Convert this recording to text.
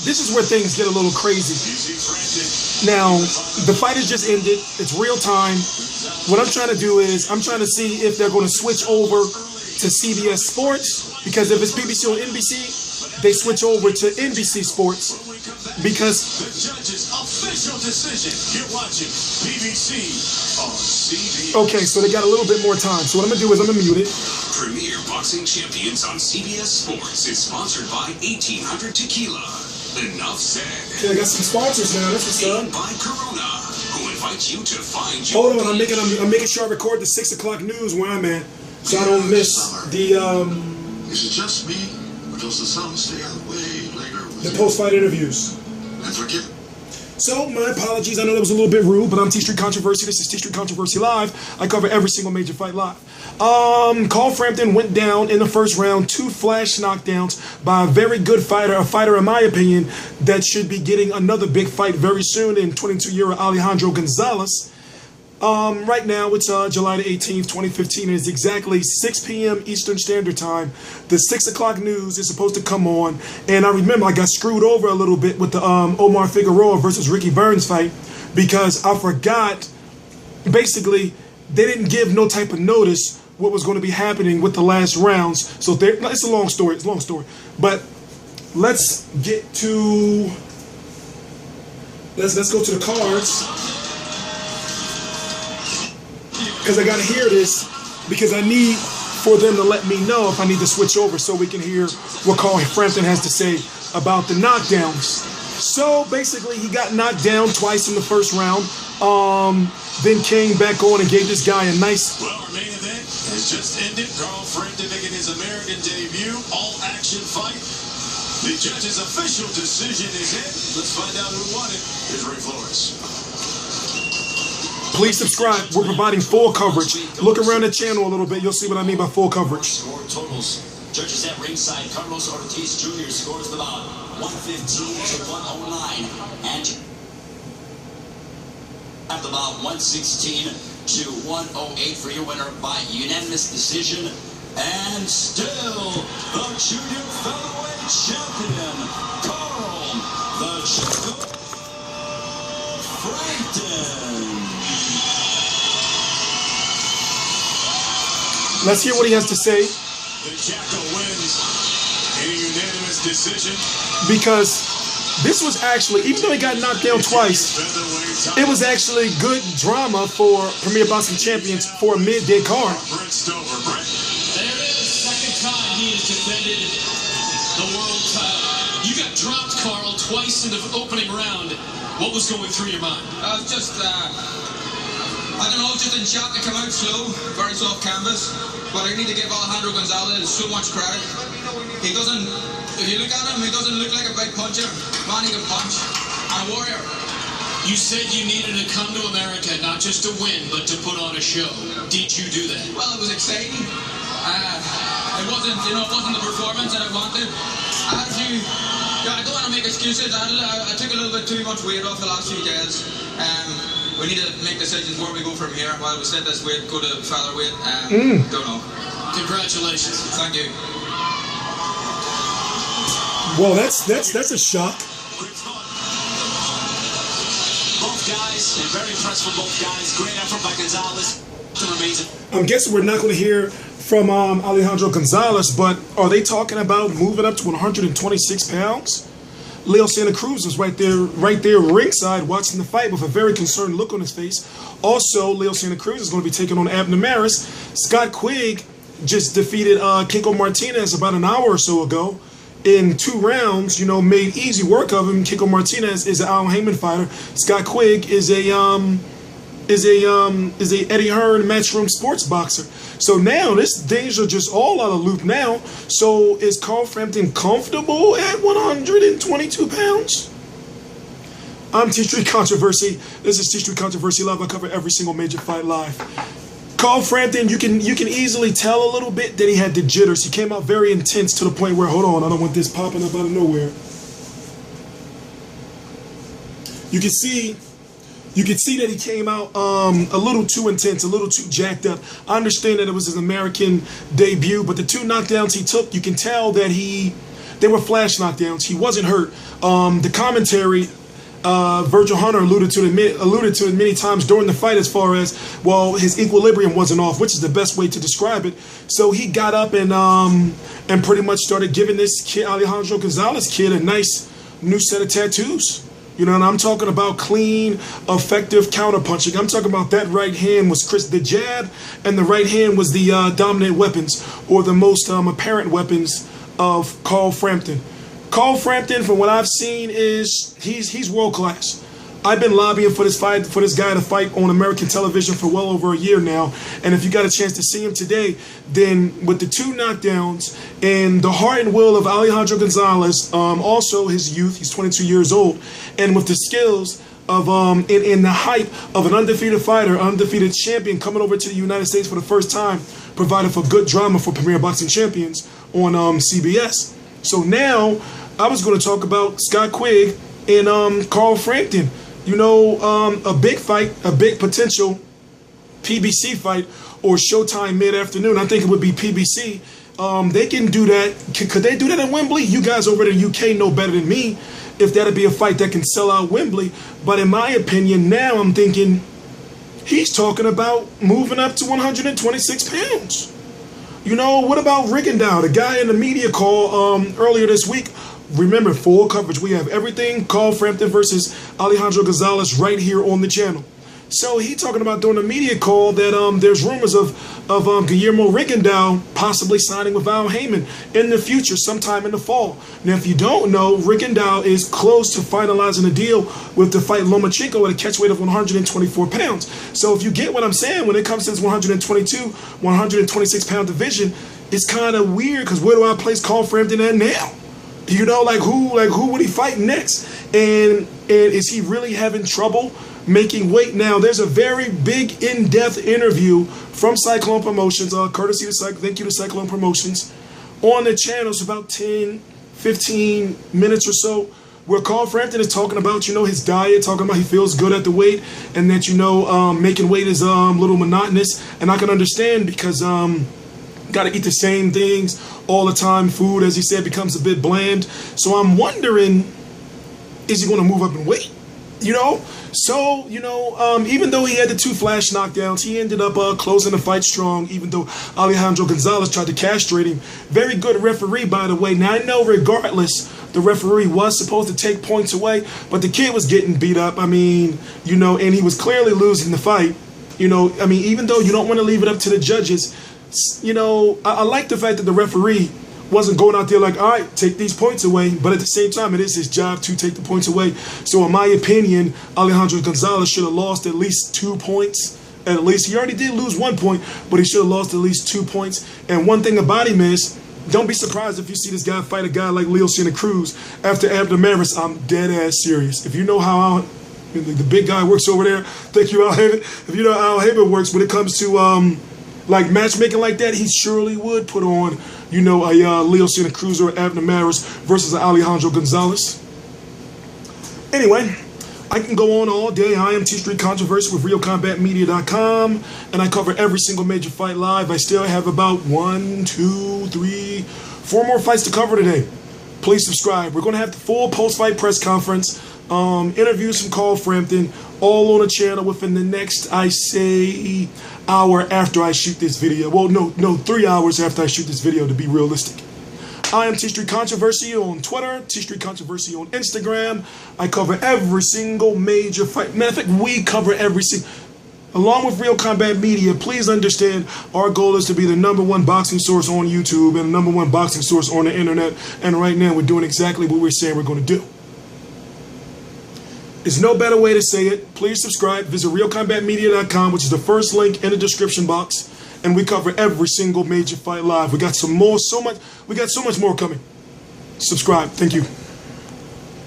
This is where things get a little crazy. Now, the fight has just ended. It's real time. What I'm trying to do is I'm trying to see if they're going to switch over to CBS Sports, because if it's BBC or NBC, they switch over to NBC Sports, because the judge's official decision. You're watching BBC on CBS. Okay, so they got a little bit more time. So what I'm gonna do is I'm gonna mute it. Premier Boxing Champions on CBS Sports is sponsored by 1800 Tequila. Enough said. Okay, I got some sponsors now. That's what's up. By Corona, who invites you to find you. Hold on, I'm making sure I record the 6 o'clock news where I'm at, so I don't miss the Is it just me, or does the sun stay out way later? The post-fight interviews. And forget. So, my apologies. I know that was a little bit rude, but I'm T Street Controversy. This is T Street Controversy Live. I cover every single major fight live. Carl Frampton went down in the first round, 2 flash knockdowns by a very good fighter, a fighter, in my opinion, that should be getting another big fight very soon in 22-year-old Alejandro Gonzalez. Right now, it's July the 18th, 2015, and it's exactly 6 p.m. Eastern Standard Time. The 6 o'clock news is supposed to come on, and I remember I got screwed over a little bit with the Omar Figueroa versus Ricky Burns fight, because I forgot, basically, they didn't give no type of notice what was going to be happening with the last rounds. So it's a long story, but let's get to, let's go to the cards. Because I got to hear this, because I need for them to let me know if I need to switch over so we can hear what Carl Frampton has to say about the knockdowns. So basically, he got knocked down twice in the first round, then came back on and gave this guy a nice... Well, our main event has just ended. Carl Frampton making his American debut, all-action fight. The judge's official decision is in. Let's find out who won it. Here's Ray Flores. Please subscribe. We're providing full coverage. Look around the channel a little bit. You'll see what I mean by full coverage. Score totals. Judges at ringside. Carlos Ortiz Jr. scores the bout 115 to 109. And at the bout 116 to 108 for your winner by unanimous decision. And still the junior featherweight champion, Carl the Jackal Frampton. Let's hear what he has to say. The Jackal wins in a unanimous decision. Because this was actually, even though he got knocked down twice, it was actually good drama for Premier Boxing Champions for a midday card. Brent Stover. Brent. There it is, second time he has defended the world title. You got dropped, Carl, twice in the opening round. What was going through your mind? I was just, I don't know, just in shock. It came out slow, very soft canvas. But I need to give Alejandro Gonzalez so much credit. He doesn't, if you look at him, he doesn't look like a big puncher. Man, he can punch. And a warrior. You said you needed to come to America, not just to win, but to put on a show. Did you do that? Well, it was exciting. It wasn't, it wasn't the performance that I wanted. I had a few, I don't want to make excuses. I took a little bit too much weight off the last few days. We need to make decisions where we go from here. While we set this weight, go to featherweight. Don't know. Congratulations. Thank you. Well, that's a shock. Both guys, and very impressed with both guys. Great effort by Gonzalez. Amazing. I'm guessing we're not going to hear from Alejandro Gonzalez, but are they talking about moving up to 126 pounds? Leo Santa Cruz was right there ringside watching the fight with a very concerned look on his face. Also, Leo Santa Cruz is going to be taking on Abner Maris. Scott Quigg just defeated Kiko Martinez about an hour or so ago in 2 rounds. Made easy work of him. Kiko Martinez is an Al Heyman fighter. Scott Quigg is a Eddie Hearn matchroom sports boxer. So now things are just all out of loop now. So is Carl Frampton comfortable at 122 pounds? I'm T Street Controversy. This is T Street Controversy Live. I cover every single major fight live. Carl Frampton, you can easily tell a little bit that he had the jitters. He came out very intense to the point where, hold on, I don't want this popping up out of nowhere. You can see that he came out a little too intense, a little too jacked up. I understand that it was his American debut, but the 2 knockdowns he took, you can tell that he they were flash knockdowns. He wasn't hurt. The commentary, Virgil Hunter alluded to it many times during the fight, as far as, well, his equilibrium wasn't off, which is the best way to describe it. So he got up and pretty much started giving this kid, Alejandro Gonzalez kid, a nice new set of tattoos. You know, and I'm talking about clean, effective counterpunching. I'm talking about that right hand was the jab, and the right hand was the dominant weapons, or the most apparent weapons of Carl Frampton. Carl Frampton, from what I've seen, is he's world class. I've been lobbying for this guy to fight on American television for well over a year now. And if you got a chance to see him today, then with the 2 knockdowns and the heart and will of Alejandro Gonzalez, also his youth, he's 22 years old, and with the skills of in the hype of an undefeated fighter, undefeated champion coming over to the United States for the first time, provided for good drama for Premier Boxing Champions on CBS. So now I was going to talk about Scott Quigg and Carl Frampton. You know, a big fight, a big potential PBC fight, or Showtime mid-afternoon. I think it would be PBC. They can do that. Could they do that at Wembley? You guys over in the UK know better than me if that'd be a fight that can sell out Wembley. But in my opinion, now I'm thinking he's talking about moving up to 126 pounds. You know, what about Rigondeaux, the guy in the media call earlier this week? Remember, full coverage. We have everything Carl Frampton versus Alejandro Gonzalez right here on the channel. So he talking about during the media call that there's rumors of Guillermo Rigondeaux possibly signing with Al Heyman in the future, sometime in the fall. Now, if you don't know, Rigondeaux is close to finalizing a deal with the fight Lomachenko at a catch weight of 124 pounds. So if you get what I'm saying, when it comes to this 122, 126 pound division, it's kind of weird, because where do I place Carl Frampton at now? You know, who would he fight next? And is he really having trouble making weight? Now, there's a very big, in-depth interview from Cyclone Promotions, courtesy to thank you to Cyclone Promotions, on the channel. It's about 10, 15 minutes or so, where Carl Frampton is talking about, you know, his diet, talking about he feels good at the weight, and that, you know, making weight is a little monotonous. And I can understand, because got to eat the same things all the time. Food, as he said, becomes a bit bland. So I'm wondering, is he going to move up in weight? You know? So, you know, even though he had the 2 flash knockdowns, he ended up closing the fight strong, even though Alejandro Gonzalez tried to castrate him. Very good referee, by the way. Now, I know regardless, the referee was supposed to take points away, but the kid was getting beat up. I mean, you know, and he was clearly losing the fight. You know, I mean, even though you don't want to leave it up to the judges, you know, I like the fact that the referee wasn't going out there like, all right, take these points away. But at the same time, it is his job to take the points away. So in my opinion, Alejandro Gonzalez should have lost at least 2 points. At least. He already did lose 1 point, but he should have lost at least 2 points. And one thing about him is, don't be surprised if you see this guy fight a guy like Leo Santa Cruz after Abner Maris. I'm dead ass serious. If you know how the big guy works over there, thank you, Al Heyman. If you know how Al Heyman works when it comes to like matchmaking like that, he surely would put on, you know, a Leo Santa Cruz or Abner Maris versus Alejandro Gonzalez. Anyway, I can go on all day. I am T Street Controversy with RealCombatMedia.com, and I cover every single major fight live. I still have about 1, 2, 3, 4 more fights to cover today. Please subscribe. We're going to have the full post-fight press conference, interviews from Carl Frampton, all on the channel within the next, I say, hour after I shoot this video. Well, no, 3 hours after I shoot this video, to be realistic. I am T Street Controversy on Twitter, T Street Controversy on Instagram. I cover every single major fight. Matter of fact, we cover every single. Along with Real Combat Media, please understand our goal is to be the #1 boxing source on YouTube and the #1 boxing source on the internet. And right now, we're doing exactly what we're saying we're going to do. There's no better way to say it. Please subscribe. Visit RealCombatMedia.com, which is the first link in the description box. And we cover every single major fight live. We got so much more coming. Subscribe. Thank you.